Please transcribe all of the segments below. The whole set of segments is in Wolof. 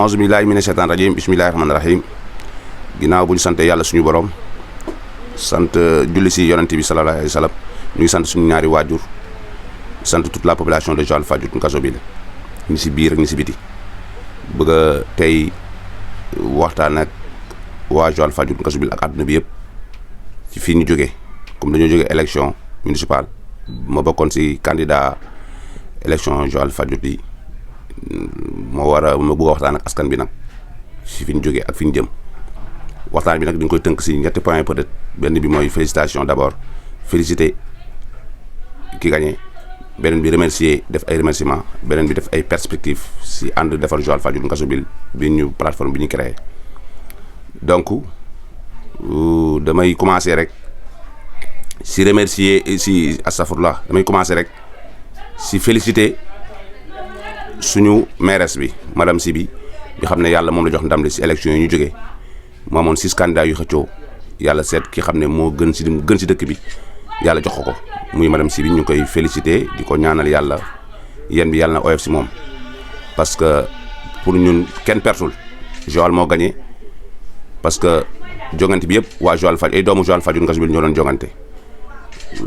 auzu billahi mina shaytaan rajim bismillahi rahmaani rahim ginnaaw bu ñu sante yàlla suñu borom sant julli si yonente bi sallallahu alayhi wa sallam ñu ngi sant suñu ñaari waajur sant toute la population de Joal Fadiouth Ngazobil ñi si biir ak ñi si biti bëgg a tey waxtaan ak waa Joal Fadiouth Ngazobil ak àdduna bi yëpp ci fii ñu jógee comme dañoo jógee élection municipale ma bokkoon si candidat élection Joal Fadiouth yi moo war a ma bëgg a waxtaan ak askan bi nag si fi ñu jógee ak fi ñu jëm waxtaan bi nag dañ koy tënk si ñetti point peut-être benn bi mooy félicitation d'abord féliciter ki gagné beneen bi remercier def ay remerciements beneen bi def ay perspectives si ànd defar Joal Fadiouth Ngazobil bi ñu plateforme bi ñu créé donc damay commencer rek si remercier si astafurlah damay commencer rek si féliciter suñu mairesse bi madame Sibi bi xam ne yàlla moom la jox ndam li si élection yi ñu jógee mu amoon 6 candidats yu xëccoo yàlla seet ki xam ne moo gën si dëkk bi yàlla jox ko muy madame Sibi ñu koy féliciter di ko ñaanal yàlla yéen bi yàlla na oyof si moom parce que pour ñun kenn pertul Joal moo gagné parce que jongante bi yëpp waa Joal Fadiouth ay doomu Joal Fadiouth Ngazobil ñoo doon jongante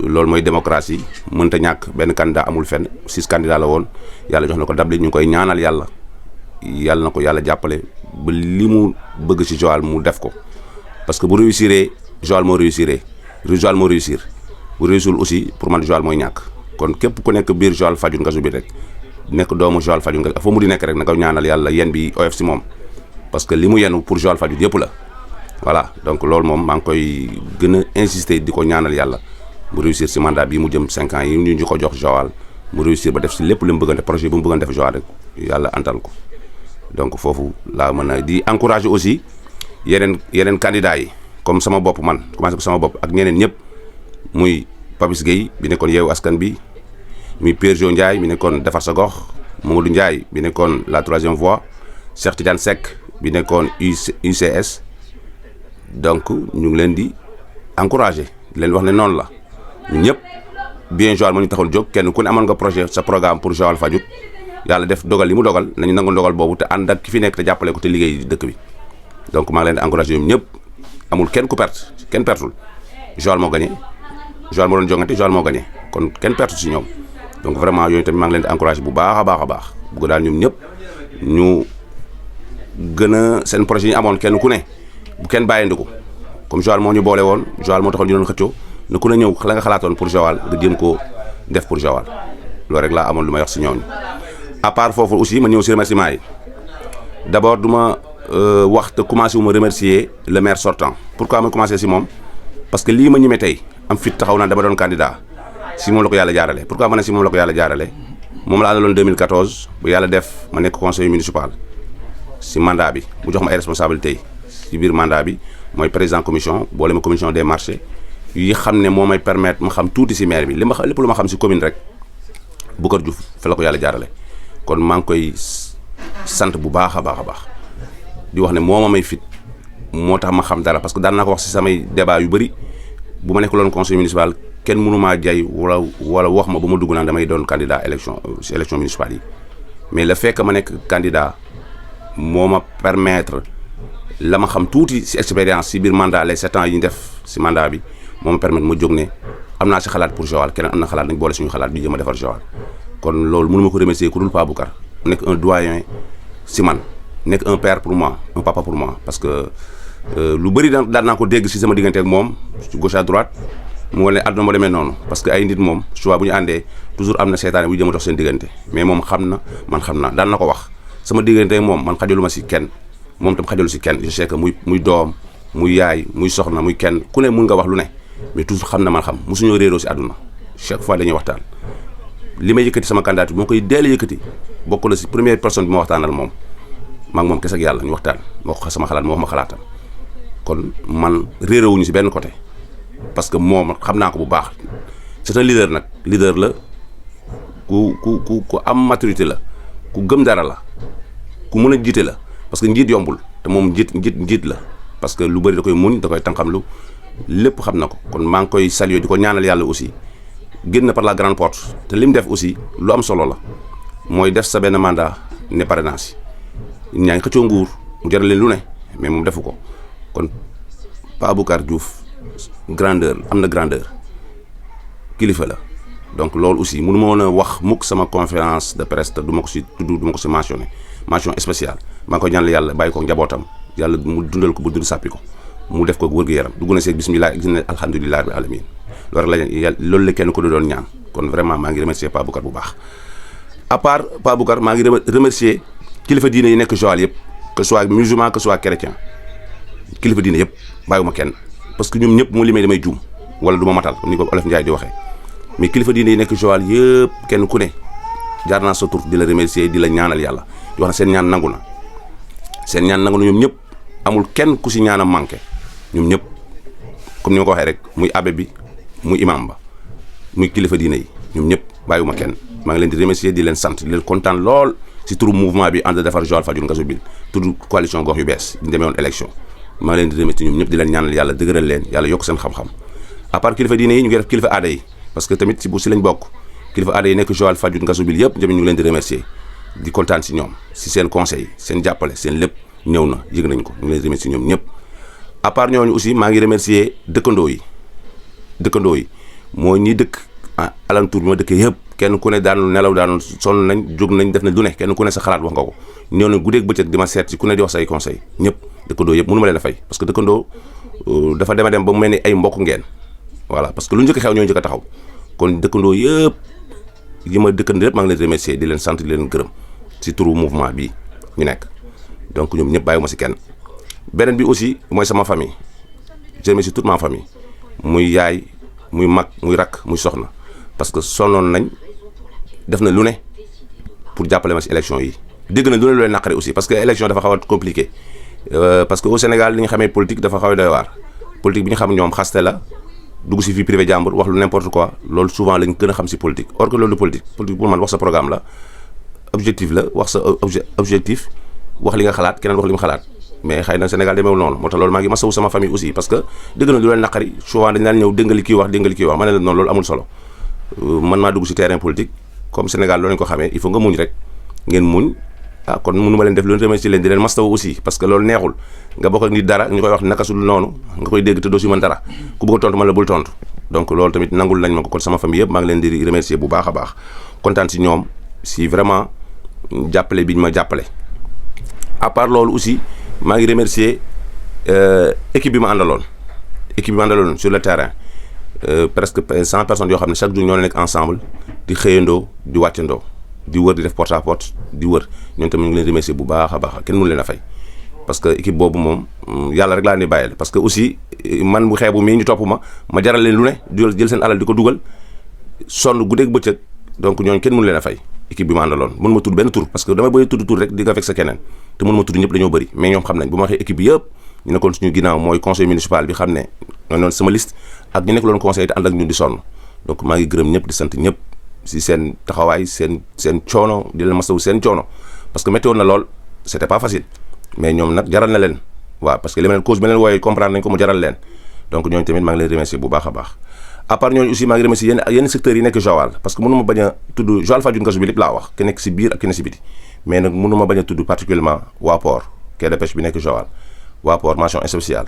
loolu mooy démocratie mënta ñàkk benn candidat amul fenn 6 candidats la woon yàlla jox na ko dabli ñu koy ñaanal yàlla na ko yàlla jàppale ba li mu bëgg ci Joal mu def ko parce que bu réussiree Joal moo réussir bu réussirul aussi pour man Joal mooy ñàkk kon képp ku nekk biir Joal Fadiouth Ngazobil rek nekk doomu Joal Fadiouth Ngazobil foo mu di nekk rek na ko ñaanal yàlla yen bi oyof si moom parce que li mu yenu pour Joal Fadiouth yëpp la voilà donc loolu moom maa ngi koy gën a insister di ko ñaanal yàlla mu réussir si mandat bi mu jëm 5 ans yi ñu ko jox Joal mu réussir ba def si lépp li mu bëgg a def projet bu mu bëgg a def Joal rek yàlla antal ko donc foofu laa mën a di encourager aussi yeneen candidats yi comme sama bopp man commencé ko sama bopp ak ñeneen ñëpp muy Papis Gueye bi nekkoon Yewwi Askan bi muy Pierre Jo Ndiaye bi nekkoon Defar Sa Gox Mamadou Ndiaye bi nekkoon la 3e voie Cheikh Tidiane Seck bi nekkoon UCS donc ñu ngi leen di encourager di leen wax ne noonu la ñun ñëpp bien Joal moo ñu taxoon jóg kenn ku ne amoon nga projet sa programme pour Joal Fadiouth yàlla def dogal li mu dogal nañu nangu dogal boobu te ànd ak ki fi nekk te jàppale ko te liggéey dëkk bi donc maa ngi leen di encourager ñoom ñëpp amul kenn ku perte kenn pertul Joal moo gagné Joal moo doon jongante Joal moo gagné kon kenn pertul si ñoom donc vraiment yooyu tamit maa ngi leen di encourager bu baax a baax bëgg daal ñoom ñëpp ñu gën a seen projet yi amoon kenn ku ne bu kenn bàyyindiku comme Joal moo ñu boole woon Joal moo taxoon ñu doon xëccoo na ku ne ñëw la nga xalaatoon pour Joal nga jéem koo def pour Joal loolu rek laa amoon lu may wax si ñooñu à part foofu aussi ma ñëw si remerciement yi d'abord du ma wax te commencé wu ma remercier le maire sortant pourquoi ma commencé si moom parce que lii ma ñemee tey am fit taxaw naa dama doon candidat si moom la ko yàlla jaarale pourquoi ma ne si moom la ko yàlla jaarale moom la àndaloon 2014 bu yàlla def ma nekk conseiller municipal si mandat bi mu jox ma ay responsabilités yi si biir mandat bi mooy président commission boole ma commission des marchés yi xam ne moo may permettre ma xam tuuti si maire bi lépp lu ma xam si commune rek Boucar Diouf fa la ko yàlla jaarale kon maa ngi koy sant bu baax a baax di wax ne moo ma may fit moo tax ma xam dara parce que daan naa ko wax si samay débat yu bëri bu ma nekk loon conseil municipal kenn mënu maa jay wala wax ma ba ma dugg naan damay doon candidat si élection municipale yi mais le fait que ma nekk candidat moo ma permettre la ma xam tuuti si expérience si biir mandat les 7 ans yi ñu def si mandat bi moo ma permettre ma jóg ne am naa si xalaat pour Joal keneen am na xalaat nañ boole suñu xalaat bi jëm a defar Joal kon loolu mënu ma ko remercier ku dul Pa Boucar nekk un doyen si man nekk un père pour moi un papa pour moi parce que lu bëri daan naa ko dégg si sama diggante ak moom ci gauche à droite mu wane àdduna moo demee noonu parce que ay nit moom choix bu ñu àndee toujours am na seytaane bu jëm a dox seen diggante mais moom xam na man xam na daan na ko wax sama diggante ak moom man xajalu ma si kenn moom tam xajalu si kenn je sais que muy doom muy yaay muy soxna muy kenn ku ne mun nga wax lu ne mais toujours xam na man xam mosuñoo réeroo si àdduna chaque fois dañuy waxtaan li may yëkkati sama candidat moo koy deel a yëkkati bokk na si première personne bi ma waxtaanal moom maa ngi moom kese ak yàlla ñu waxtaan ma wax sama xalaat ma wax ma xalaatam kon man réeroowuñu si benn côté parce que moom xam naa ko bu baax c'est un leader nag leader la ku am maturité la ku gëm dara la ku mën a jiite la parce que njiit yombul te moom njiit la parce que lu bëri da koy muñ da koy tànqamlu lépp xam na ko kon maa ngi koy saluer di ko ñaanal yàlla aussi génn par la grande porte te li mu def aussi lu am solo la mooy def sa benn mandat ne parrainage ñaa ngi xëccoo nguur mu jaral leen lu ne mais moom defu ko kon Pa Boucar Diouf grandeur am na grandeur kilifa la donc loolu aussi mënu ma woon a wax mukk sama conférence de presse te du ma ko si tudd du ma ko si mentionné mention spéciale maa ngi ko ñaanal yàlla bàyyi ko njabootam yàlla mu dundal ko ba dund sàppi ko mu def ko wër-gu-yaram dugg na seeg bismillah gis ne alhamdulilah rabbil alamin loolu rek la loolu la kenn ko doon ñaan kon vraiment maa ngi remercier Pa Boucar bu baax à part Pa Boucar maa ngi remercier kilifa diine yi nekk Joal yëpp que soit musulman que soit chrétien kilifa diine yëpp bàyyiwuma kenn parce que ñoom ñëpp mu limee damay juum wala du ma matal ni ko Olof Ndiaye di waxee mais kilifa diine yi nekk Joal yëpp kenn ku ne jaar naa sa tur di la remercier di la ñaanal yàlla di wax na seen ñaan nangu na seen ñaan nangu na ñoom ñëpp amul kenn ku si ñaanam manqué ñoom ñëpp comme ni ma ko waxee rek muy abbé bi muy imam ba muy kilifa diine yi ñoom ñëpp bàyyiwuma kenn maa ngi leen di remercier di leen sant di leen kontaan lool si turu mouvement bi ànd defar Joal Fadiouth Ngazobil tudd coalition gox yu bees ñu demee woon élection maa ngi leen di remercier ñoom ñëpp di leen ñaanal yàlla dëgëral leen yàlla yokk seen xam-xam à part kilifa diine yi ñu ngi def kilifa aada yi parce que tamit si lañ bokk kilifa aada yi nekk Joal Fadiouth Ngazobil yëpp tamit ñu ngi leen di remercier di kontaan si ñoom si seen conseil seen jàppale seen lépp ñëw na yëg nañ ko ñu ngi leen di remercier ñoom ñëpp à part ñooñu aussi maa ngi remercier dëkkandoo yi mooy ñi dëkk alentour bi ma dëkkee yëpp kenn ku ne daanul nelaw daanul sonn nañ jóg nañ def na lu ne kenn ku ne sa xalaat wax nga ko ñëw na guddeeg bëccëg di ma seet si ku ne di wax say conseil ñëpp dëkkandoo yëpp mënu ma leen a fay parce que dëkkandoo dafa dem ba mu mel ni ay mbokk ngeen voilà parce que lu njëkk xew ñoo njëkk a taxaw kon dëkkandoo yëpp yi ma dëkkandoo yëpp maa ngi leen di remercier di leen sant di leen gërëm si turu mouvement bi ñu nekk donc ñoom ñëpp bàyyiwuma si kenn beneen bi aussi mooy sama famille je remercie toute ma famille muy yaay muy mag muy rakk muy soxna parce que sonnoon nañ def na lu ne pour jàppale ma si élection yi dégg na lu ne lu leen naqari aussi parce que élection dafa xaw a compliqué parce que au Sénégal li ñu xamee politique dafa xaw a doy waar politique bi ñu xam ñoom xaste la dugg si vie privée jàmbur wax lu n'importe quoi loolu souvent lañ gën a xam si politique or que loolu politique pour man wax sa programme la objectif la wax sa objectif wax li nga xalaat keneen wax li mu xalaat mais xëy na Sénégal demeewul noonu moo tax loolu maa ngi masawu sama famille aussi parce que dégg na lu leen naqari souvent dañ daan ñëw dégg nga li kii wax ma ne la noonu loolu amul solo man maa dugg si terrain politique comme Sénégal loolu lañ ko xamee il faut nga muñ rek ngeen muñ kon mënu ma leen def lu remercier leen di leen mastawu aussi parce que loolu neexul nga bokk ak nit dara ñu koy wax naka sul noonu nga koy dégg te doo si mën dara ku bëgg a tontu man la bul tontu donc loolu tamit nangul nañ ma ko kon sama famille yëpp maa ngi leen di remercier bu baax a baax kontaan si ñoom si vraiment jàppale bi ñu ma jàppale à part loolu aussi maa ngi remercier équipe bi ma àndaloon sur le terrain presque 100 personnes yoo xam ne chaque jour ñoo nekk ensemble di xëyandoo di wàccandoo di wër di def porte à porte di wër ñoom tamit ñu ngi leen remercier bu baax a baax kenn mënu leen a fay parce que équipe boobu moom yàlla rek laa ni bàyyil parce que aussi man bu xeebu mii ñu topp ma jaral leen lu ne di jël seen alal di ko dugal sonn guddeeg bëccëg donc ñooñu kenn mënu leen a fay équipe bi ma àndaloon mënu ma tudd benn tur parce que dama bëri tudd tur rek di nga fekk sa keneen te mënu ma tudd ñëpp dañoo bëri mais ñoom xam nañ bu ma waxee équipe bi yëpp ñu nekkoon suñu ginnaaw mooy conseil municipal bi xam ne ñoo noonu sama liste ak ñu nekk loon conseil te ànd ak ñun di sonn donc maa ngi gërëm ñëpp di sant ñëpp si seen taxawaay seen coono di leen masawu seen coono parce que météo na lool c'était pas facile mais ñoom nag jaral na leen waaw parce que li ma leen cause bi leen wooyee comprendre nañ ko mu jaral leen donc ñooñu tamit maa ngi leen remercier bu baax a baax à part ñooñu aussi maa ngi remercier yenn secteurs yi nekk Joal parce que mënu ma bañ a tudd Joal Fadiouth Ngazobil lépp laa wax ki nekk si biir ak ki nekk si biti mais nag mënu ma bañ a tudd particulièrement waa port quai de pêche bi nekk Joal waa port mention spéciale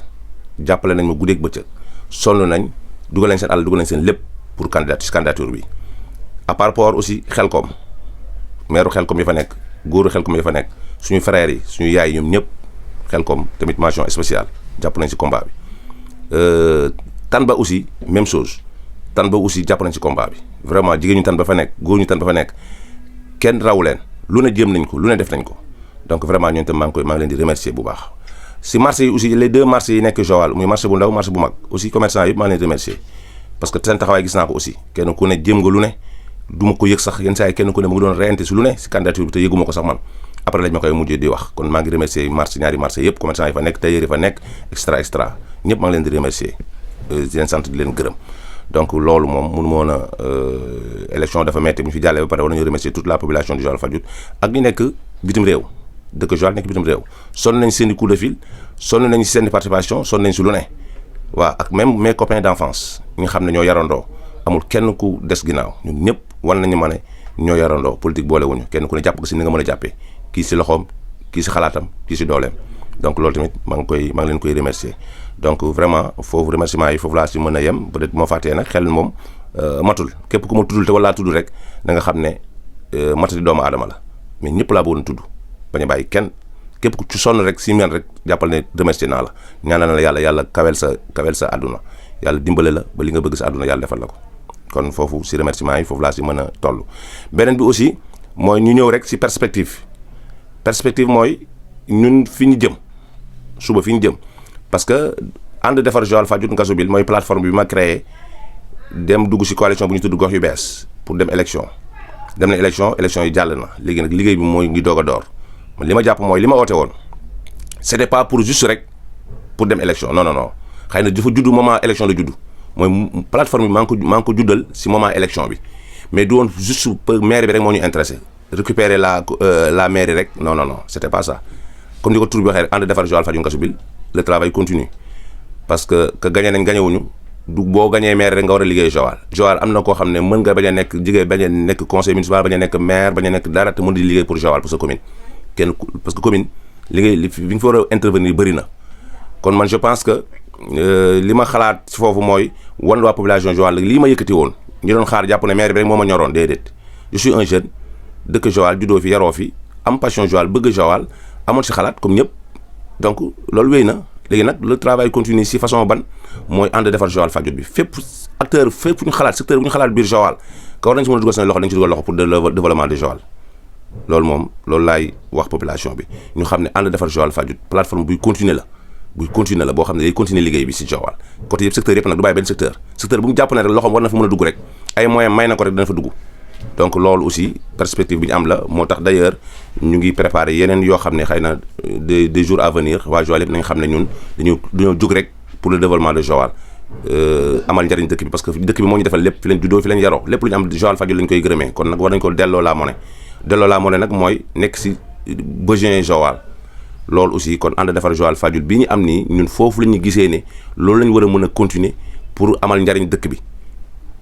jàppale nañ ma guddeeg bëccëg sonn nañ dugal nañ seen àll dugal nañ seen lépp pour candidature bi à part port aussi Xelkom maire Xelkom yi fa nekk góoru Xelkom yi fa nekk suñu frères yi suñu yaay ñoom ñëpp Xelkom tamit mention spéciale jàpp nañ si combat bi Tanba aussi même chose Tanba aussi jàpp nañ si combat bi vraiment jigéen ñu Tanba fa nekk góor ñu Tanba fa nekk kenn rawu leen lu ne jéem nañ ko lu ne def nañ ko donc vraiment ñoom tam maa ngi leen di remercier bu baax si marché yi aussi les deux marchés yi nekk Joal muy marché bu ndaw marché bu mag aussi commerçant yëpp maa ngi leen di remercier parce que seen taxawaay gis naa ko aussi kenn ku ne jéem nga lu ne du ma ko yëg sax yenn saa yi kenn ku ne mu ngi doon reyante si lu ne si candidature bi te yëguma ko sax man après lañ ma koy mujjee di wax kon maa ngi remercier marché ñaari marché yëpp commerçant yi fa nekk tailleur yi fa nekk extra ñëpp maa ngi leen di remercier di leen sant di leen gërëm donc loolu moom mënu ma woon a élection dafa metti bu ñu fi jàllee ba pare war nañu remercier toute la population du Joal Fadiouth ak ñu nekk bitim réew dëkk Joal nekk bitim réew sonn nañ seen i coup de fil sonn nañ si seen i participation sonn nañ si lu ne waaw ak même mes copains d'enfance ñi nga xam ne ñoo yarandoo amul kenn ku des ginnaaw ñun ñëpp wan nañu ma ne ñoo yarandoo politique boole wuñu kenn ku ne jàpp ko si ni nga mën a jàppee kii si loxoom kii si xalaatam kii si dooleem donc loolu tamit maa ngi leen koy remercier donc vraiment foofu remerciement yi foofu laa si mën a yem peut-être moo fàttee nag xel moom matul képp ku ma tuddul te wala tudd rek da nga xam ne matadi doomu aadama la mais ñëpp laa bëggoon tudd bañ a bàyyi kenn képp ku ci sonn rek si meen rek jàppal ne remercier naa la ñaanal na la yàlla kawel sa àdduna yàlla dimbale la ba li nga bëgg sa àdduna yàlla defal la ko kon foofu si remerciement yi foofu laa si mën a toll. beneen bi aussi mooy ñu ñëw rek si perspective mooy ñun fi ñu jëm suba fi ñu jëm parce que ànd defar Joal Fadiouth Ngazobil mooy plateforme bi ma créé dem dugg si coalition bu ñu tudd gox yu bees pour dem élection dem na élection yi jàll na léegi nag liggéey bi mooy ngi doog a door li ma jàpp mooy li ma oote woon c'était pas pour juste rek pour dem élection non xëy na dafa judd moment élection la judd mooy plateforme bi maa ngi ko juddal si moment élection bi mais du woon juste maire bi rek moo ñu intéressé récupérer la mairie rek non c'était pas ça comme ni ko tur bi waxee rek ànd defar Joal Fadiouth Ngazobil le travail continue parce que gagné nañ gagné wuñu du boo gagné maire rek nga war a liggéey Joal am na koo xam ne mën nga bañ a nekk conseil municipal bañ a nekk maire bañ a nekk dara te mën di liggéey pour Joal pour sa commune parce que commune liggéey li nga fa war a intervenir bëri na kon man je pense que li ma xalaat si foofu mooy wan waa population Joal lii ma yëkkati woon ñu doon xaar jàpp ne maire bi rek moo ma ñoroon déedéet je suis un jeune dëkk Joal juddoo fi yaroo fi am passion Joal bëgg Joal amoon si xalaat comme ñëpp donc loolu wéy na léegi nag le travail continue si façon ban mooy ànd defar Joal Fadiouth bi fépp fu ñu xalaat secteur bu ñu xalaat biir Joal ka war nañ si mën a dugal seen loxo dañ ci dugal loxo pour le développement de Joal loolu laay wax population bi ñu xam ne ànd defar Joal Fadiouth plateforme buy continuer la boo xam ne day continuer liggéey bi si Joal côté yëpp secteur yëpp nag du bàyyi benn secteur bu mu jàpp ne rek loxoom war na fa mën a dugg rek ay moyens may na ko rek dana fa dugg donc loolu aussi perspective bi ñu am la moo tax d'ailleurs ñu ngi préparer yeneen yoo xam ne xëy na des jours à venir waa Joal yëpp nañ xam ne ñun dañoo jóg rek pour le développement de Joal amal njariñ dëkk bi parce que dëkk bi moo ñu defal lépp fi lañ juddoo fi lañ yaroo lépp lu ñu am Joal Fadiouth lañ koy gërëmee kon nag war nañ ko delloo la monnaie nag mooy nekk si besoin Joal loolu aussi kon ànd defar Joal Fadiouth bi ñu am nii ñun foofu la ñu gisee ne loolu lañ war a mën a continuer pour amal njariñ dëkk bi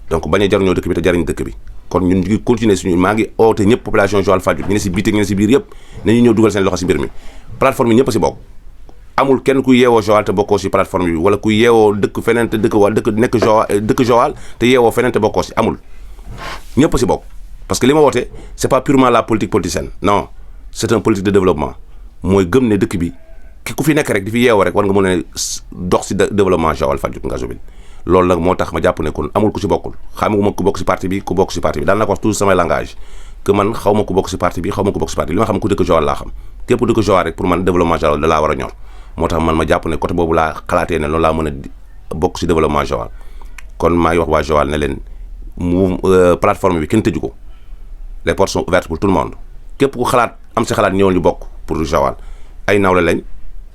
donc bañ a jariñoo dëkk bi te jariñ dëkk bi kon ñun ñu ngi continuer suñu maa ngi oote ñëpp population Joal Fadiouth ñu ne si biir ñu ne si biir yëpp nañu ñëw dugal seen loxo si mbir mi plateforme yi ñëpp a si bokk amul kenn ku yeewoo Joal te bokkoo si plateforme bi wala ku yeewoo dëkk feneen te dëkk Joal te yeewoo feneen te bokkoo si amul ñëpp a si bokk parce que li ma woote c'est pas purement la politique politicienne non c'est un politique de développement mooy gëm ne dëkk bi ku fi nekk rek di fi yeewoo rek war nga mën a dox si développement Joal Fadiouth Ngazobil loolu nag moo tax ma jàpp ne kon amul ku si bokkul xamuma ku bokk si parti bi ku bokk si parti bi daan na ko wax toujours samay langage que man xaw ma ku bokk si parti bi xaw ma ku bokk si parti bi li ma xam ku dëkk Joal laa xam képp ku dëkk Joal rek pour man développement Joal da laa war a ñor moo tax man ma jàpp ne côté boobu laa xalaatee ne loolu laa mën a bokk si développement Joal kon maa ngi wax waa Joal ne leen plateforme bi kenn tëju ko les portes sont ouvertes pour tout le monde képp ku xalaat am si xalaat ñëwal ñu bokk pour Joal ay nawle lañ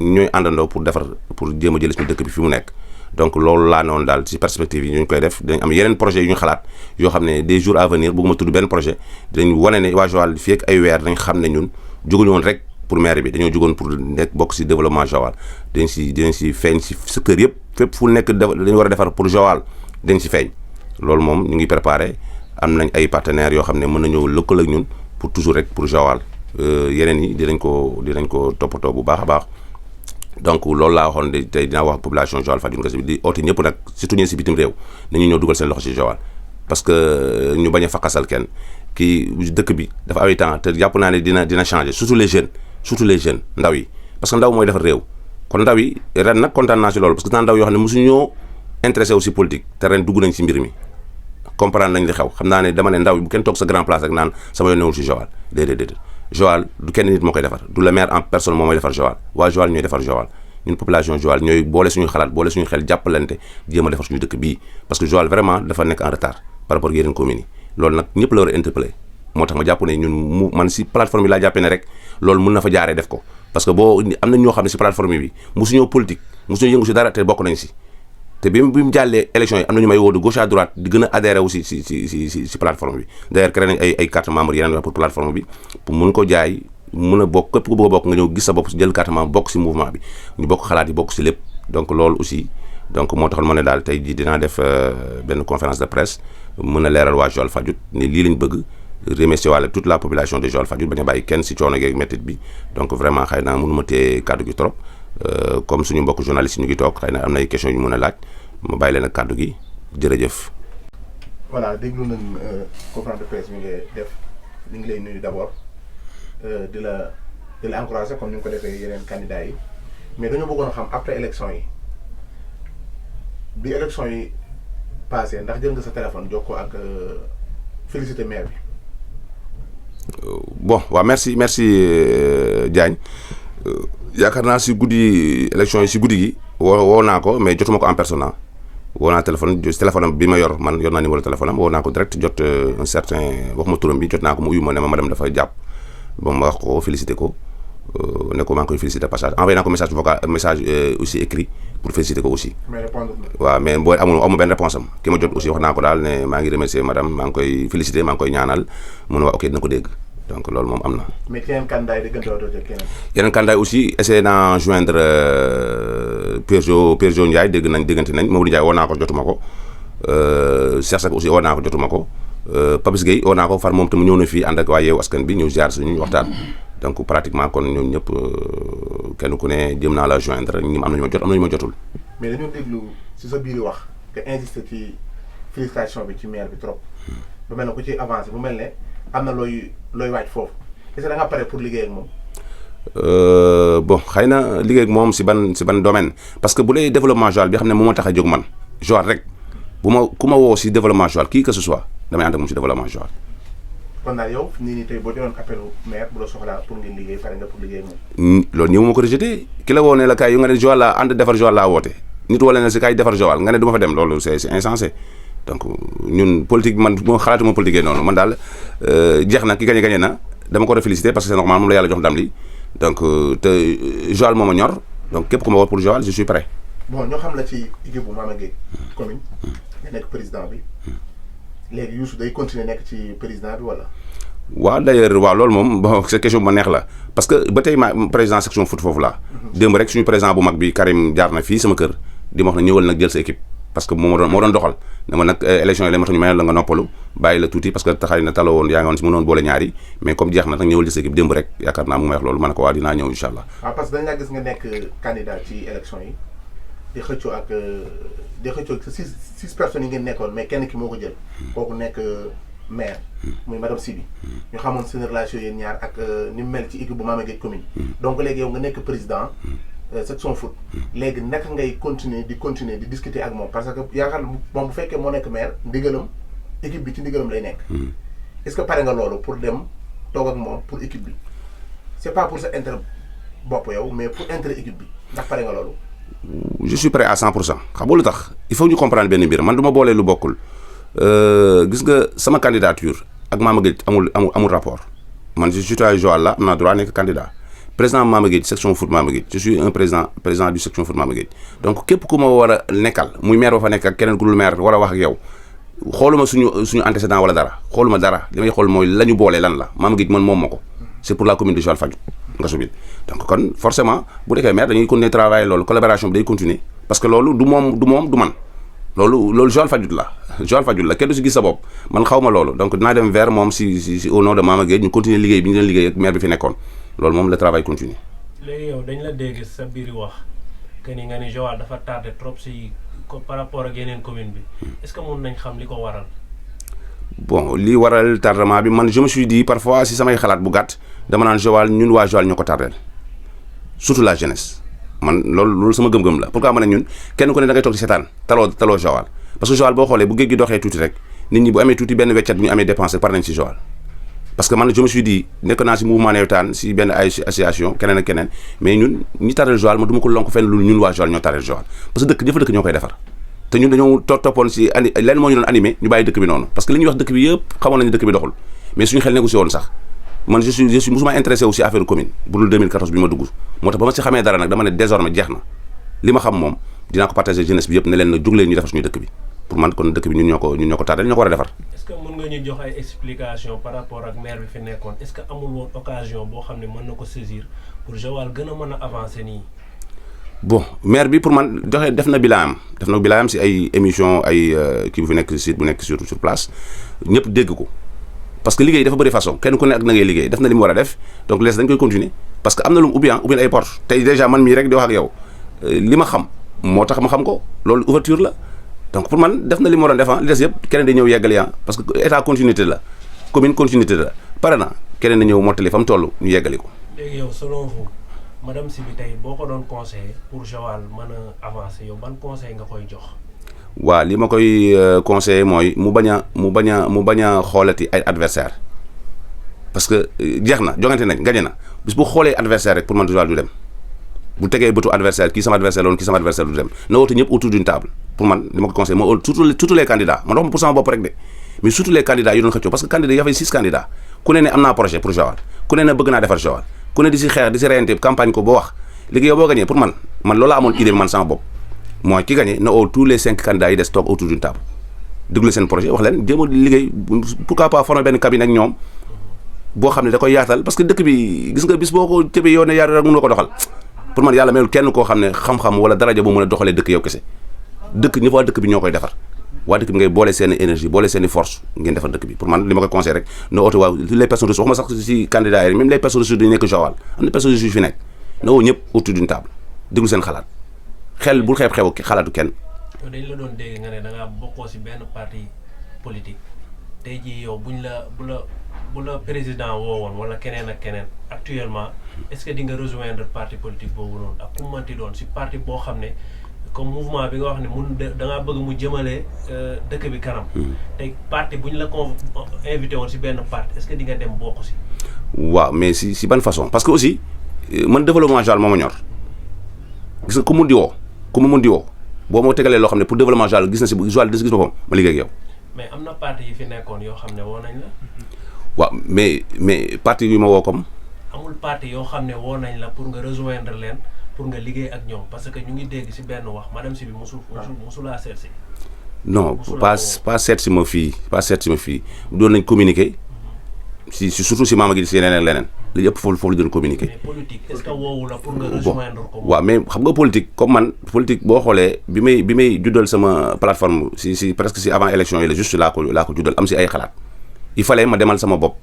ñooy àndandoo pour defar pour jéem a jëlee suñu dëkk bi fi mu nekk donc loolu laa noonu daal ci perspective yi ñu koy def dinañ am yeneen projet yu ñu xalaat yoo xam ne des jours à venir bëgguma tudd benn projet dinañ wane ne waa Joal fii ak ay weer dañ xam ne ñun jóguñu woon rek pour maire bi dañoo jógoon pour nekk bokk ci développement Joal dinañ ci feeñ ci secteur yëpp fépp fu nekk dañu war a defar pour Joal dañ ci feeñ loolu moom ñu ngi préparé am nañ ay partenaires yoo xam ne mën nañoo lëkkaloo ak ñun pour toujours rek pour Joal yeneen yi dinañ ko toppatoo bu baax a baax donc loolu laa waxoon de tey dinaa wax population Joal Fadiouth Ngazobil di oote ñëpp nag surtout ñeen si bitim réew nañu ñëw dugal seen loxo ci Joal parce que ñu bañ a faqasal kenn kii dëkk bi dafa am temps te jàpp naa ne dina changer surtout les jeunes ndaw yi parce que ndaw mooy defar réew kon ndaw yi ren nag kontaan naa si loolu parce que ndaw yoo xam ne mosuñoo intéressé aussi politique te ren dugg nañ si mbir mi comprendre nañ li xew xam naa ne dama ne ndaw yi bu kenn toog sa grand place rek naan sama yoon newul si Joal déedéet Joal du kenn nit moo koy defar du le maire en personne moo mooy defar Joal waa Joal ñooy defar Joal ñun population Joal ñooy boole suñu xalaat boole suñu xel jàppalante jéem a defar suñu dëkk bii parce que Joal vraiment dafa nekk en retard par rapport ak yeneen communes yi loolu nag ñëpp la war a interpeller moo tax ma jàpp ne ñun man si plateforme bi laa jàppee ne rek loolu mun na fa jaaree def ko parce que boo am nañ ñoo xam ne si plateforme bi mosuñoo politique mosuñoo yëngu si dara te bokk nañ si te bi mu jàllee élection yi am na ñu may woo de gauche à droite di gën a adhéré aussi si plateforme bi d'ailleurs créé nañ ay carte membre yeneen pour plateforme bi pour mun ko jaay mun a bokk képp ku bëgg a bokk nga ñëw gis sa bopp jël carte membre bokk si mouvement bi ñu bokk xalaat yi bokk si lépp donc loolu aussi donc moo taxoon ma ne daal tey jii dinaa def benn conférence de presse mën a leeral waa Joal Fadiouth ne lii lañ bëgg remercier waale toute la population de Joal Fadiouth bañ a bàyyi kenn si coono geeg métit bi donc vraiment xëy na mënu ma téye kàddu gi trop comme suñu mbokk journaliste yi ñu ngi toog xëy na am na ay questions yu ñu mën a laaj ma bàyyi leen ak kàddu gi jërëjëf. voilà déglu nañ conférence de presse bi nga def ñu ngi lay nuyu d'abord di la encourager comme ni nga ko defee yeneen candidats yi mais dañoo bëggoon a xam après élection yi bi élection yi passé ndax jël nga sa téléphone jokkoo ak féliciter maire bi. bon waaw merci Diagne yaakaar naa si guddi élection yi si guddi gi woo naa ko mais jotuma ko en personne woo naa téléphone bi ma yor man yor naa numéro téléphone am woo naa ko direct jot un certain wax ma turam bi jot naa ko mu uyu ma ne ma madame dafa jàpp bon ma wax ko féliciter ko ne ko maa ngi koy féliciter passage envoyé naa ko message vocal message aussi écrit pour féliciter ko aussi. mais répondre waaw mais booy amul benn réponse am ki ma jot aussi wax naa ko daal ne maa ngi remercier madame maa ngi koy féliciter maa ngi koy ñaanal mu ne waa ok dina ko dégg donc loolu moom am na. mais yeneen candidat yi diggante woon ak keneen. yeneen candidat yi aussi essayé naa joindre Pierre Jo Ndiaye déggante nañ Mamadou Ndiaye woo naa ko jotuma ko Cheikh Seck aussi woo naa ko jotuma ko Papis Gueye woo naa ko far moom te mu ñëw na fii ànd ak waa Yewwi Askan bi ñëw ziar suñu waxtaan. donc pratiquement kon ñoom ñëpp kenn ku ne jëm naa la joindre ñi am na ñu ma jot am na ñu ma jotul. mais dañoo déglu si sa biir wax nga insisté ci félicitation bi ci maire bi trop. ba mel ne ku ci avancé bu mel ne am na looy waaj foofu est-ce que da nga pare pour liggéey ak moom. bon xëy na liggéey ak moom si ban domaine parce que bu lay développement Joal bi xam ne moo ma tax a jóg man Joal rek ku ma woo si développement Joal qui que ce soit damay ànd ak moom si développement Joal. kon daal yow nii tey boo jëloon appelu maire bu la soxlaa pour ngeen liggéey pare nga pour liggéey moom. loolu ñëw ma ko rejeté ki la woo ne la kaay yu nga ne Joal laa ànd defar Joal laa woote nit wala ne si kaay defar Joal nga ne du ma fa dem loolu c'est insensé donc ñun politique man moo xalaatuma politique noonu man daal jeex na ki gagné na dama ko war a féliciter parce que c'est normal moom la yàlla jox ndam li donc te Joal moo ma ñor donc képp ku ma woo pour Joal je suis prêt. bon ñoo xam la ci équipe bu Mama Gueye commune nga nekk président bi. léegi Youssou day continuer nekk ci président bi wala. waaw d'ailleurs waaw loolu moom bon c'est question bu ma neex la parce que ba tey ma président section foot foofu laa. démb rek suñu président bu mag bi Karim jaar na fii sama kër di ma wax ne ñëwal nag jël sa équipe parce que moo doon doxal ne ma nag élection yi la ma tax ñu mayal la nga noppalu bàyyi la tuuti parce que taxaw na taloo woon yaa ngi woon si mënoon boole ñaari mais comme jeex na nag ñëwal jël sa équipe démb rek yaakaar naa mu may wax loolu ma ne ko waa dinaa ñëw incha allah. waaw parce que dañ laa gis nga nekk candidat ci élection yi di xëccoo ak six personnes yi ngeen nekkoon mais kenn ki moo ko jël kooku nekk maire muy madame Sibi ñu xamoon seen relation yéen ñaar ak ni mu mel ci équipe bu Mama Gueye commune donc léegi yow nga nekk président section foot léegi naka ngay continuer di discuter ak moom parce que yaakaar moom bu fekkee moo nekk maire ndigalam équipe bi ci ndigalam lay nekk est-ce que pare nga loolu pour dem toog ak moom pour équipe bi c'est pas pour sa intérêt bopp yow mais pour intérêt équipe bi ndax pare nga loolu. je suis prêt à 100% xam nga lu tax il faut ñu comprendre benn mbir man du ma boolee lu bokkul gis nga sama candidature ak Mama Gueye amul rapport man je suis citoyen Joal la am naa droit nekk candidat président Mama Gueye section foot Mama Gueye je suis un président du section foot Mama Gueye donc képp ku ma war a nekkal muy maire ba fa nekk ak keneen ku dul maire war a wax ak yow xooluma suñu antécédent wala dara xooluma dara li may xool mooy la ñu boolee lan la Mama Gueye man moom ma ko c'est pour la commune de Joal Fadiouth Ngazobil donc kon forcément bu nekkee maire dañuy continuer travailler loolu collaboration bi day continuer parce que loolu du man loolu Joal Fadiouth la kenn du si gis sa bopp man xaw ma loolu donc dinaa dem vers moom si au nom de Mama Gueye ñu continuer liggéey bi ñu doon liggéey ak maire bi fi nekkoon loolu moom le travail continue. léegi yow dañ la dégg sa biir wax que ni nga ni Joal dafa tardé trop si par rapport ak yeneen commune bi est-ce que mën nañ xam li ko waral. bon li waral tardement bi man je me suis dit parfois si samay xalaat bu gàtt dama naan Joal ñun waa Joal ñoo ko tardeel surtout la jeunesse man loolu sama gëm-gëm la pourquoi ma ne ñun kenn ku ne da ngay toog di seetaan taloo Joal parce que Joal boo xoolee bu géej gi doxee tuuti rek nit ñi bu amee tuuti benn weccet bu ñu amee dépense rek par nañ si Joal parce que man je me suis dit nekk naa si mouvement nawetaan si benn ay association keneen ak keneen mais ñun ñi tardeel Joal ma du ma ko lonk fenn lu ñun waa Joal ñoo tardeel Joal parce que dëkk ñoo koy defar te ñun dañoo toppoon si lenn moo ñu doon animé ñu bàyyi dëkk bi noonu parce que li ñuy wax dëkk bi yëpp xamoon nañu dëkk bi doxul mais suñu xel nekku si woon sax man je suis musuma intéressé aussi affaire commune bu dul 2014 bi ma dugg moo tax ba ma si xamee dara nag dama ne désormais jeex na li ma xam moom dinaa ko partager jeunesse bi yëpp ne leen na jóg leen ñu defar suñu dëkk bi pour man kon dëkk bi ñun ñoo ko tardé ñoo ko war a defar. est-ce que mën nga ñu jox ay explication par rapport ak maire bi fi nekkoon est-ce que amul woon occasion boo xam ne mën na ko saisir pour Joal gën a mën a avancer nii. bon maire bi pour man def na bilan am si ay émission ay kii bu fi nekk site bu nekk sur place ñëpp dégg ko parce que liggéey dafa bëri façon kenn ku ne ak na ngay liggéey def na li mu war a def donc les dañ koy continuer parce que am na lu mu ubbi ay porte tey déjà man mii rek di wax ak yow li ma xam moo tax ma xam ko loolu ouverture la donc pour man def na li mu war a def li des yëpp keneen day ñëw yeggali parce que état continuité la commune continuité la pare na keneen na ñëw mottali fa mu toll ñu yeggali ko. léegi yow selon vous madame Siby tey boo ko doon conseiller pour Joal mën a avancer yow ban conseil nga koy jox. waaw li ma koy conseiller mooy mu bañ a xoolati ay adversaire parce que jeex na jongante nañ gañe na bis bu xoolee adversaire rek pour man Joal du dem bu tegee bëtu adversaire kii sama adversaire la woon kii sama adversaire du dem na woote ñëpp autour d'une table pour man li ma ko conseiller mooy surtout les candidats man wax ma pour sama bopp rek de mais surtout les candidats yi doon xëccoo parce que candidats y avait 6 candidats ku ne am naa projet pour Joal ku ne bëgg naa defar Joal ku ne di si xeex di si reyante campagne ko boo wax léegi yow boo gañee pour man loolu amoon idée bi man sama bopp mooy ki gagné na tous les 5 candidats yi des toog autour d'une table déglu seen projet wax leen jéem a liggéey pourquoi pas former benn cabinet ak ñoom boo xam ne da koy yaatal parce que dëkk bi gis nga bis boo ko tëbee yow ne yaa rek mënoo ko doxal pour man yàlla mayul kenn koo xam ne xam-xam wala daraja boo mën a doxalee dëkk yow kese dëkk ñi waa dëkk bi ñoo koy defar waa dëkk bi ngay boole seen énergie boole seen force ngeen defar dëkk bi pour man li ma koy conseil rek na oote waa les personnes ressources waxuma sax si candidats yi même les personnes ressources dañu nekk Joal am na personnes ressources fi nekk na woo ñëpp autour d'une table déglu seen xalaat xel bul xeeb xalaatu kenn. yow dañ la doon dégg nga ne da ngaa bokkoo si benn parti politique tey jii yow bu la président woowoon wala keneen ak keneen actuellement est-ce que di nga rejoindre parti politique boobu noonu ak ku mu mënti doon si parti boo xam ne comme mouvement bi nga wax ne da ngaa bëgg mu jëmale dëkk bi kanam. te parti bu ñu la invité woon si benn parti est-ce que di nga dem bokk si. waaw mais si ban façon parce que aussi man développement Joal moo ma ñor gis nga ku mun di woo boo ma tegalee loo xam ne pour développement Joal gis na si Joal gis boppam ma liggéey ak yow. mais am na parti yi fi nekkoon yoo xam ne woo nañ la. waaw mais parti yu ma woo comme. amul parti yoo xam ne woo nañ la pour nga rejoindre leen pour nga liggéey ak ñoom parce que ñu ngi dégg si benn wax madame Siby musulaa seet si. non pas seet si ma fii doon nañ communiquer si surtout si maama gi si leneen ak leneen li yëpp foofu la doon communiquer. mais politique est-ce que woowu la pour nga rejoindre ko. waaw mais xam nga politique comme man politique boo xoolee bi may juddal sama plateforme si presque si avant élection yi la juste laa ko juddal am si ay xalaat. il fallait ma demal sama bopp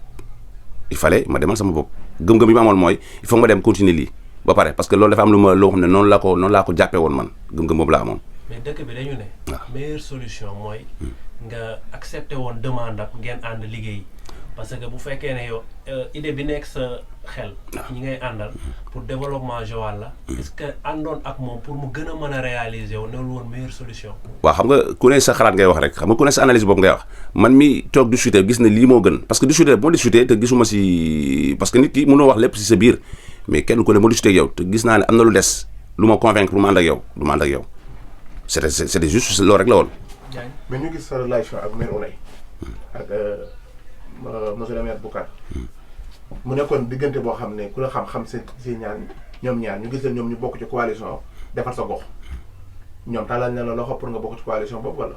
gëm-gëm yi ma amoon mooy il faut ma dem continuer lii ba pare parce que loolu dafa am loo xam ne noonu laa ko jàppee woon man gëm-gëm boobu laa amoon. mais dëkk bi dañu ne. waaw meilleure solution mooy. nga accepté woon demande am ngeen ànd liggéey parce que bu fekkee ne yow idée bi nekk sa xel. ñi ngay àndal pour développement Joal la. est-ce que àndoon ak moom pour mu gën a mën a réaliser wu ne woon meilleure solution. waaw xam nga ku ne sa xalaat ngay wax rek xam nga ku ne sa analyse boobu ngay wax man mi toog discuter gis na lii moo gën parce que discuter moo discuter te gisuma si parce que nit ki mënoo wax lépp si sa biir mais kenn ku ne moo discuter ak yow te gis naa ne am na lu des lu ma convaincre pour mu ànd ak yow du ma ànd ak yow c'était juste loolu rek la woon. mais ñu gis sa relation ak maire Ouleye ak monsieur le maire Boucar mu nekkoon diggante boo xam ne ku la xam si ñoom ñaar ñu gis leen ñoom ñu bokk ci coalition defar sa gox ñoom tàllal na la loxo pour nga bokk ci coalition boobu wala.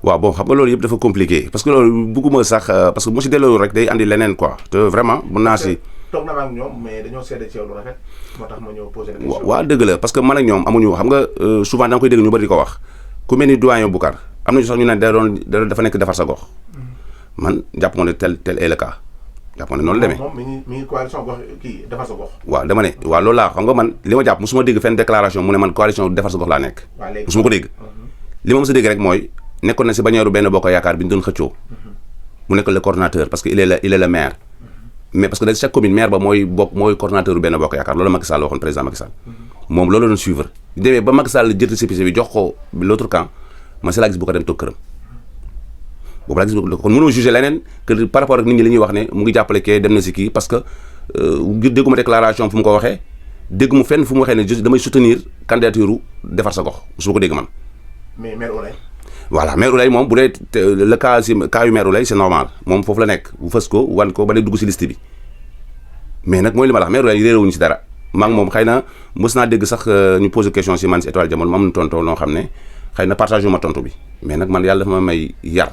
waaw bon xam nga loolu yëpp dafa compliqué parce que loolu bëgguma sax parce que mu si delloo rek day andi leneen quoi te vraiment mun naa si. toog na ma ak ñoom mais dañoo seede ci yow lu rafet moo tax ma ñëw poser la question. waaw dëgg la parce que man ak ñoom amuñu xam nga souvent da nga koy dégg ñu bëri di ko wax ku mel ni doyen Boucar am na sax ñu ne dafa nekk defar sa gox man jàpp ma ne tel est le cas jàpp ma ne noonu la demee. moom mi ngi coalition gox kii defar sa gox. waaw dama ne waaw loolu laa xam nga man li ma jàpp musuma dégg fenn déclaration mu ne man coalition defar sa gox laa nekk. musuma ko dégg. li ma mës a dégg rek mooy nekkoon na si bañeeru benn bokk yaakaar bi ñu doon xëccoo. mu nekk le coordonnateur parce que il est le maire. mais parce que dans chaque commune maire ba mooy coordonnateur benn bokk yaakaar loolu Macky Sall waxoon président Macky Sall. moom loolu la doon suivre. demee ba Macky Sall jël récépissé bi jox ko l'autre camp man si laa gis bu ko dem toog këram. boobu laa gis kon mënoo juger leneen que par rapport ak nit ñi li ñuy wax ne mu ngi jàppale kee dem na si kii parce que dégguma déclaration fu mu ko waxee dégguma fenn fu mu waxee ne damay soutenir candidature defar sa gox su ma ko dégg man. mais maire Ouleye. voilà maire Ouleye moom bu dee le cas yu maire Ouleye c'est normal moom foofu la nekk bu fës ko wan ko ba dee dugg si liste bi mais nag mooy li ma la wax maire Ouleye réeréwuñu si dara maa ngi moom xëy na mës naa dégg sax ñu posé question si man si étoile jamono ma am na tontu noo xam ne xëy na partage ma tontu bi mais nag man yàlla dafa ma may yar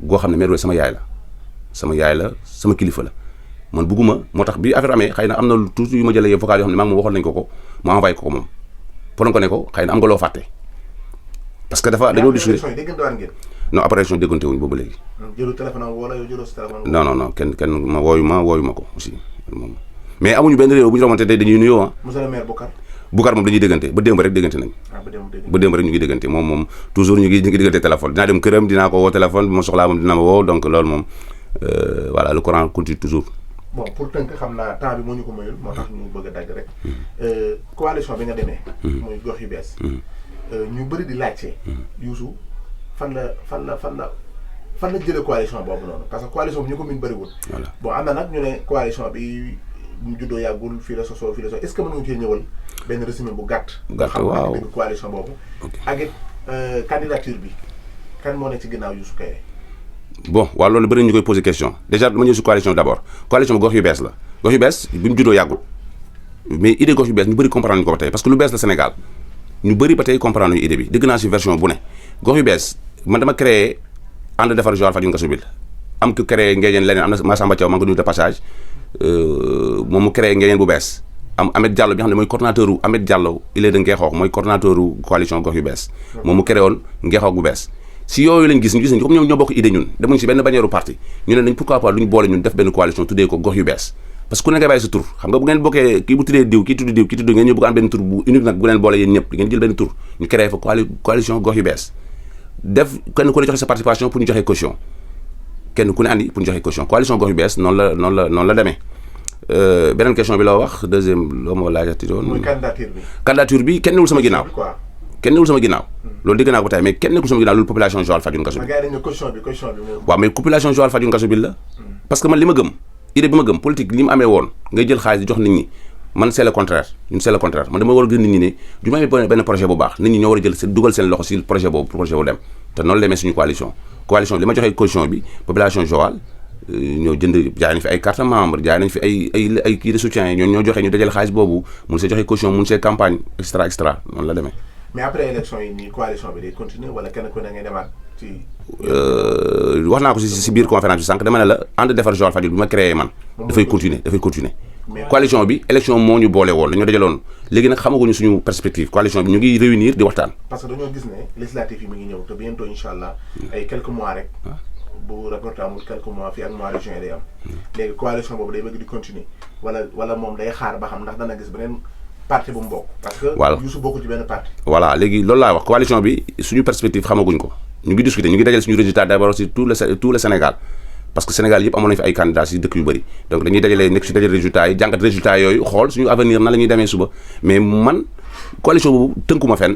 goo xam ne maire Ouleye sama yaay la sama kilifa la man bugguma moo tax bi affaire amee xëy na am na toujours yu ma jëlee vocal yoo xam ne maa ngi waxoon nañ ko ma envoyé ko moom pour ko ne ko xëy na am nga loo fàtte parce que dafa dañoo discuter non après élection déggante wuñ boobu léegi. jëlu téléphone am wala yow jëloo sa téléphone. non kenn ma wooyu ma ko aussi moom mais amuñu benn réew bu ñu remonté tey dañuy nuyoo ah. monsieur le maire Boucar moom dañuy déggante ba démb rek déggante nañ. ba démb rek ñu ngi déggante moom toujours ñu ngi déggante téléphone dinaa dem këram dinaa ko woo téléphone bi ma soxlaa moom dina ma woo donc loolu moom voilà le courant continue toujours. bon pour tënk xam naa temps bi moo ñu ko mayul moo tax ñu bëgg a dagg rek. coalition bi nga demee. muy gox yu bees. ñu bëri di laajte. Youssou fan la jëlee coalition boobu noonu parce que coalition bi ñu ko miin bëriwul. voilà bon am na nag ñu ne coalition bi mu juddoo yàggul fii la sosoo est-ce que mën nga cee ñëwal benn résumé bu gàtt. waaw xam nga coalition boobu. ak it candidature bi kan moo ne ci ginnaaw Youssou Kairé. bon waaw loolu bëri ñu koy poser question déjà dama ñëw si coalition d'abord coalition bi gox yu bees la gox yu bees bi mu juddoo yàggul mais idée gox yu bees ñu bëri comprendre ñu ko ba tey parce que lu bees la Sénégal ñu bëri ba tey comprendre ñu idée bi dégg naa si version bu ne gox yu bees man dama créé ànd defar Joal Fadiouth Ngazobil am ku créé Ngéyeen leneen am na Massamba Thiaw maa ngi ko nuyu de passage moom mu créé Ngéyeen bu bees am Ahmed Diallo bi nga xam ne mooy coordonnateur u Ahmed Diallo il est de Ngeexoox mooy coordonnateur u coalition gox yu bees moom mu créé woon Ngeexoox bu bees si yooyu lañ gis nañ comme ñoo bokk idée ñun demuñ si benn bannière parti ñu ne nañ pourquoi pas duñ boole ñun def benn coalition tuddee ko gox yu bees parce que ku ne nga bàyyi sa tur xam nga bu ngeen bokkee kii bu tuddee diw kii tudd ngeen ñëw bëgg am benn tur bu unique nag bu leen boole yéen ñëpp di ngeen jël benn tur ñu créé fa coalition gox yu bees def kenn ku ne joxe sa participation pour ñu joxe caution kenn ku ne andi pour ñu joxe caution coalition gox yu bees noonu la demee beneen question bi la wax deuxième loo ma laajati doon muy candidature bi kenn newul sama ginnaaw loolu dégg naa ko ba tey mais kenn nekkul sama ginnaaw loolu population Joal Fadiouth Ngazobil waaw mais population Joal Fadiouth Ngazobil la parce que man li ma gëm idée bi ma gëm politique li mu amee woon ngay jël xaalis di jox nit ñi man c'est le contraire man dama war a gën nit ñi ne du ma amee benn projet bu baax nit ñi ñoo war a jël dugal seen loxo si projet boobu pour projet bu dem te noonu la demee suñu coalition li ma joxee caution bi population Joal ñoo jënd jaay nañ fi ay carte membre jaay nañ fi ay kii de soutien yi ñoo joxe ñu dajale xaalis boobu mun see joxe caution mun see campagne extra noonu la demee. mais après élection yi nii coalition bi day continuer wala kenn ku ne ngay demaat ci. wax naa ko si biir conférence bi sànq dama ne la ànd defar Joal Fadiouth bi ma créé man. dafay continuer. coalition bi élection moo ñu boole woon dañoo dajaloon léegi nag xamaguñu suñu perspective coalition bi ñu ngi réunir di waxtaan. parce que dañoo gis ne législative yi mi ngi ñëw te bientôt incha allah ay quelques mois rek. bu rapporté amul quelques mois fii ak mois de juin day am. léegi coalition boobu day bëgg di continuer wala moom day xaar ba xam ndax dana gis beneen. parti bu mu bokk parce que Youssou bokku ci benn parti. voilà léegi loolu laa wax coalition bi suñu perspective xamaguñ ko ñu ngi discuter ñu ngi dajale suñu résultat d'abord aussi tout le Sénégal parce que Sénégal yëpp amoon nañu fi ay candidats si dëkk yu bëri donc dañuy dajale nekk si dajale résultats yi jàngat résultats yooyu xool suñu avenir nan la ñuy demee suba mais man coalition boobu tënkuma fenn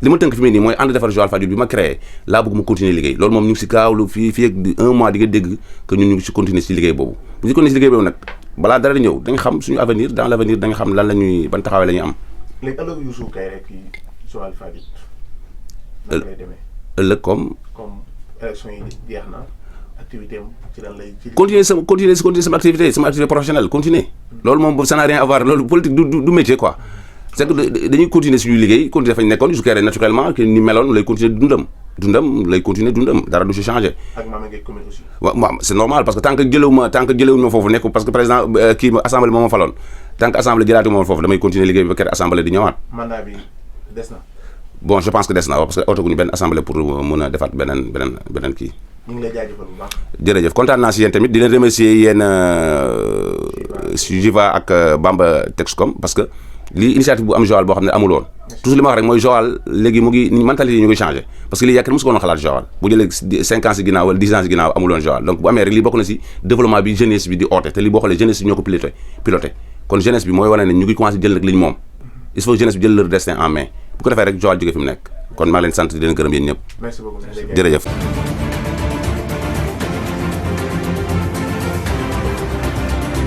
li ma tënk fi mu nii mooy ànd defar Joal Fadiouth bi ma créé laa bëgg mu continuer liggéey loolu moom ñu ngi si kaawlu fii ak 1 mois di nga dégg que ñun ñu ngi si continuer si liggéey boobu bu ñu continuer si liggéey boobu nag balaa dara di ñëw da nga xam suñu avenir dans l'avenir da nga xam lan la ñuy ban taxawaay la ñuy am. léegi ëllëg Youssou Kairé kii Joal Fadiouth nan lay demee. ëllëg comme élection yi jeex na activité am ci lan lay. continuer sama activité professionnelle continuer. loolu moom ça n'a rien à voir loolu politique du métier quoi. c'est que dañuy continuer suñuy liggéey continuer fañ nekkoon Youssou Kairé naturellement que ni meloon lay continuer dundam lay continuer dundam dara du si changer. ak Mama Gueye commune aussi. waaw c'est normal parce que tant que jëlewuñ ma foofu nekk parce que président kii assemblée moo ma faloon tant que assemblée jëlaatu ma foofu damay continuer liggéey bi ba kër assemblée di ñëwaat. mandat bi des na. bon je pense que des na parce que ootaguñu benn assemblée pour mën a defaat beneen kii. ñu ngi lay jaajëfal bu baax. jërëjëf kontaan naa si yéen tamit di leen remercier yéen Jiva ak Bamba Texcom parce que lii initiative bu am Joal boo xam ne amul woon toujours li ma wax rek mooy Joal léegi mu ngi mentalité yi ñu ngi changé parce que lii yàgg na mosu ko woon xalaat Joal bu jëlee 5 ans si ginnaaw wala 10 ans si ginnaaw amul woon Joal donc bu amee rek lii bokk na si développement bi jeunesse bi di oote te lii boo xoolee jeunesse bi ñoo ko piloté kon jeunesse bi mooy wane ne ñu ngi commencé jël nag li ñu moom il faut jeunesse bi jël leur destin en main bu ko defee rek Joal jóge fi mu nekk kon maa leen sant di leen gërëm yéen ñëpp. Merci beaucoup. jërëjëf.